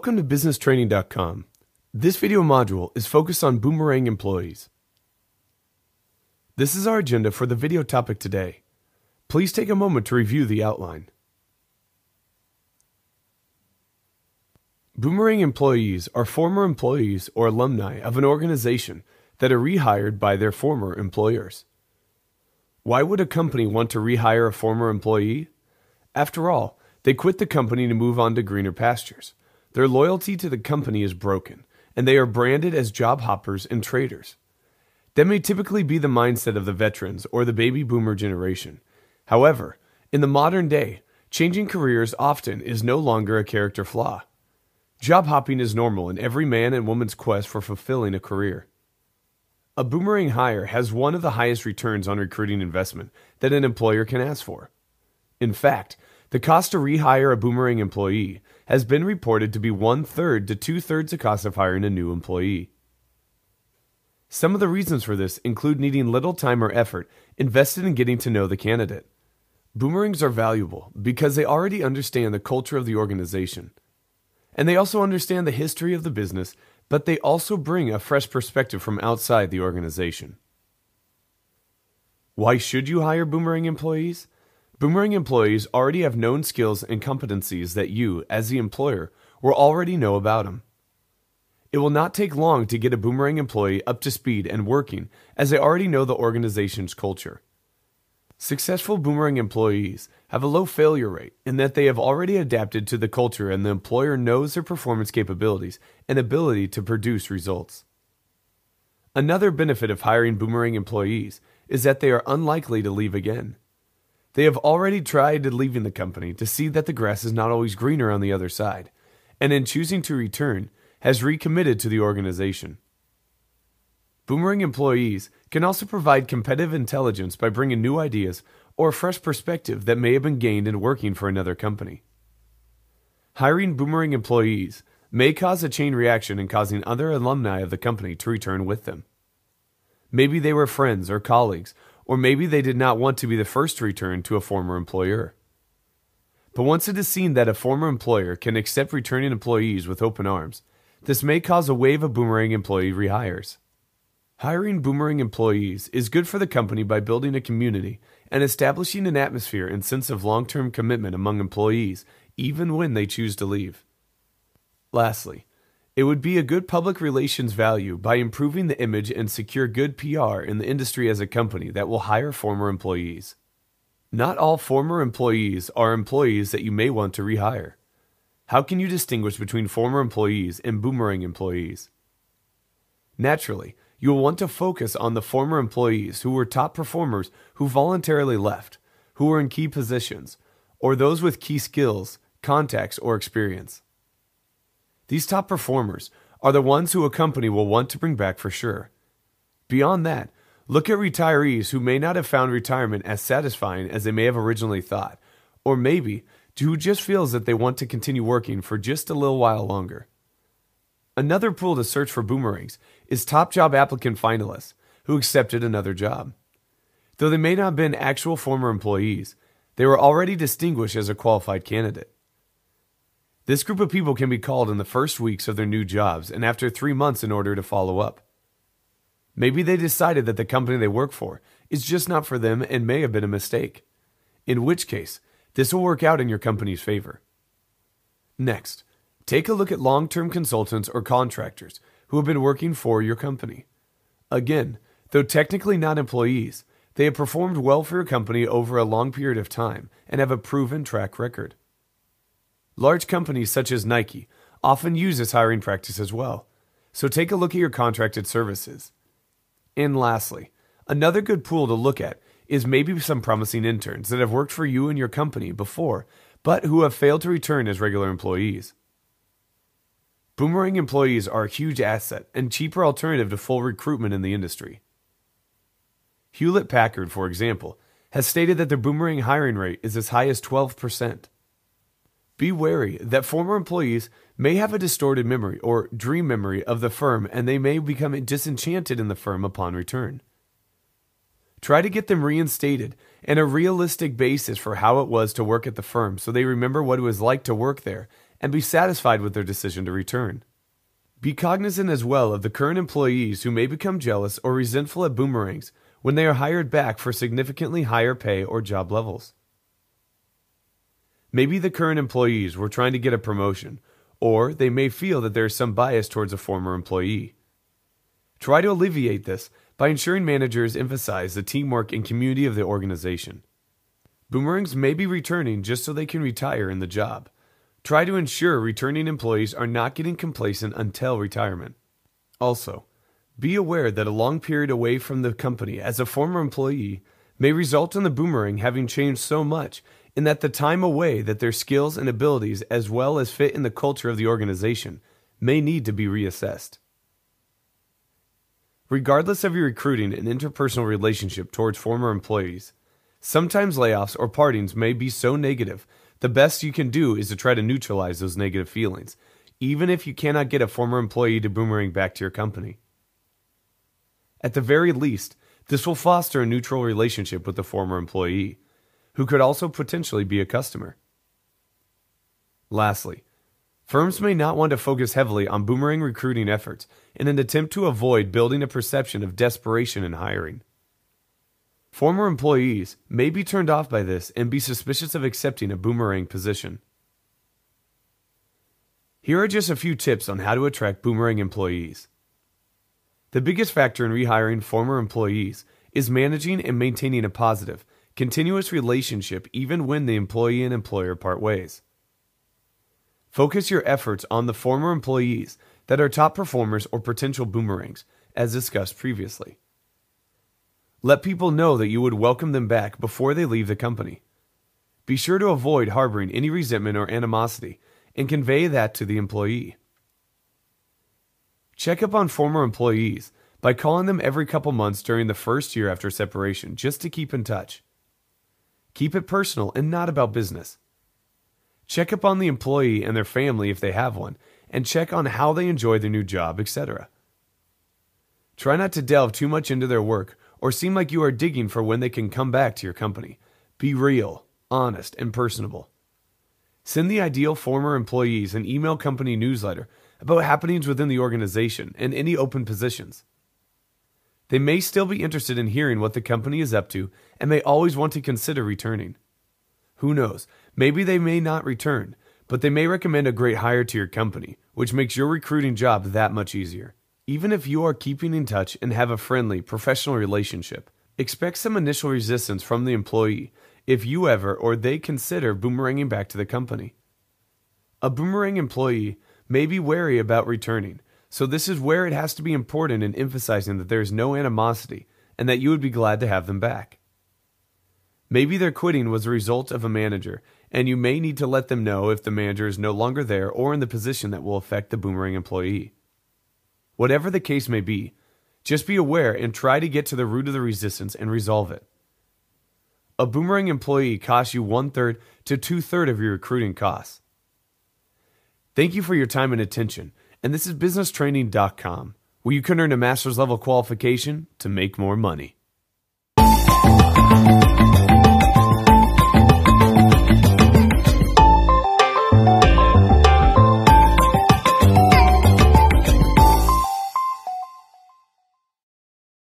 Welcome to BusinessTraining.com. This video module is focused on Boomerang Employees. This is our agenda for the video topic today. Please take a moment to review the outline. Boomerang employees are former employees or alumni of an organization that are rehired by their former employers. Why would a company want to rehire a former employee? After all, they quit the company to move on to greener pastures. Their loyalty to the company is broken, and they are branded as job hoppers and traders. That may typically be the mindset of the veterans or the baby boomer generation. However, in the modern day, changing careers often is no longer a character flaw. Job hopping is normal in every man and woman's quest for fulfilling a career. A boomerang hire has one of the highest returns on recruiting investment that an employer can ask for. In fact, the cost to rehire a boomerang employee has been reported to be 1/3 to 2/3 the cost of hiring a new employee. Some of the reasons for this include needing little time or effort invested in getting to know the candidate. Boomerangs are valuable because they already understand the culture of the organization. And they also understand the history of the business, but they also bring a fresh perspective from outside the organization. Why should you hire boomerang employees? Boomerang employees already have known skills and competencies that you, as the employer, will already know about them. It will not take long to get a boomerang employee up to speed and working, as they already know the organization's culture. Successful boomerang employees have a low failure rate in that they have already adapted to the culture and the employer knows their performance capabilities and ability to produce results. Another benefit of hiring boomerang employees is that they are unlikely to leave again. They have already tried leaving the company to see that the grass is not always greener on the other side, and in choosing to return, has recommitted to the organization. Boomerang employees can also provide competitive intelligence by bringing new ideas or a fresh perspective that may have been gained in working for another company. Hiring boomerang employees may cause a chain reaction in causing other alumni of the company to return with them. Maybe they were friends or colleagues, or maybe they did not want to be the first to return to a former employer. But once it is seen that a former employer can accept returning employees with open arms, this may cause a wave of boomerang employee rehires. Hiring boomerang employees is good for the company by building a community and establishing an atmosphere and sense of long-term commitment among employees, even when they choose to leave. Lastly, it would be a good public relations value by improving the image and secure good PR in the industry as a company that will hire former employees. Not all former employees are employees that you may want to rehire. How can you distinguish between former employees and boomerang employees? Naturally, you will want to focus on the former employees who were top performers who voluntarily left, who were in key positions, or those with key skills, contacts, or experience. These top performers are the ones who a company will want to bring back for sure. Beyond that, look at retirees who may not have found retirement as satisfying as they may have originally thought, or maybe who just feels that they want to continue working for just a little while longer. Another pool to search for boomerangs is top job applicant finalists who accepted another job. Though they may not have been actual former employees, they were already distinguished as a qualified candidate. This group of people can be called in the first weeks of their new jobs and after 3 months in order to follow up. Maybe they decided that the company they work for is just not for them and may have been a mistake, in which case this will work out in your company's favor. Next, take a look at long-term consultants or contractors who have been working for your company. Again, though technically not employees, they have performed well for your company over a long period of time and have a proven track record. Large companies such as Nike often use this hiring practice as well, so take a look at your contracted services. And lastly, another good pool to look at is maybe some promising interns that have worked for you and your company before, but who have failed to return as regular employees. Boomerang employees are a huge asset and cheaper alternative to full recruitment in the industry. Hewlett-Packard, for example, has stated that their boomerang hiring rate is as high as 12%. Be wary that former employees may have a distorted memory or dream memory of the firm and they may become disenchanted in the firm upon return. Try to get them reinstated and a realistic basis for how it was to work at the firm so they remember what it was like to work there and be satisfied with their decision to return. Be cognizant as well of the current employees who may become jealous or resentful at boomerangs when they are hired back for significantly higher pay or job levels. Maybe the current employees were trying to get a promotion, or they may feel that there is some bias towards a former employee. Try to alleviate this by ensuring managers emphasize the teamwork and community of the organization. Boomerangs may be returning just so they can retire in the job. Try to ensure returning employees are not getting complacent until retirement. Also, be aware that a long period away from the company as a former employee may result in the boomerang having changed so much in that the time away that their skills and abilities as well as fit in the culture of the organization may need to be reassessed. Regardless of your recruiting and interpersonal relationship towards former employees, sometimes layoffs or partings may be so negative, the best you can do is to try to neutralize those negative feelings, even if you cannot get a former employee to boomerang back to your company. At the very least, this will foster a neutral relationship with the former employee, who could also potentially be a customer. Lastly, firms may not want to focus heavily on boomerang recruiting efforts in an attempt to avoid building a perception of desperation in hiring. Former employees may be turned off by this and be suspicious of accepting a boomerang position. Here are just a few tips on how to attract boomerang employees. The biggest factor in rehiring former employees is managing and maintaining a positive, continuous relationship even when the employee and employer part ways. Focus your efforts on the former employees that are top performers or potential boomerangs, as discussed previously. Let people know that you would welcome them back before they leave the company. Be sure to avoid harboring any resentment or animosity and convey that to the employee. Check up on former employees by calling them every couple months during the first year after separation just to keep in touch. Keep it personal and not about business. Check up on the employee and their family if they have one, and check on how they enjoy their new job, etc. Try not to delve too much into their work or seem like you are digging for when they can come back to your company. Be real, honest, and personable. Send the ideal former employees an email company newsletter about happenings within the organization and any open positions. They may still be interested in hearing what the company is up to and may always want to consider returning. Who knows, maybe they may not return, but they may recommend a great hire to your company, which makes your recruiting job that much easier. Even if you are keeping in touch and have a friendly, professional relationship, expect some initial resistance from the employee if you ever or they consider boomeranging back to the company. A boomerang employee may be wary about returning, so this is where it has to be important in emphasizing that there is no animosity and that you would be glad to have them back. Maybe their quitting was a result of a manager, and you may need to let them know if the manager is no longer there or in the position that will affect the boomerang employee. Whatever the case may be, just be aware and try to get to the root of the resistance and resolve it. A boomerang employee costs you 1/3 to 2/3 of your recruiting costs. Thank you for your time and attention, and this is businesstraining.com, where you can earn a master's level qualification to make more money.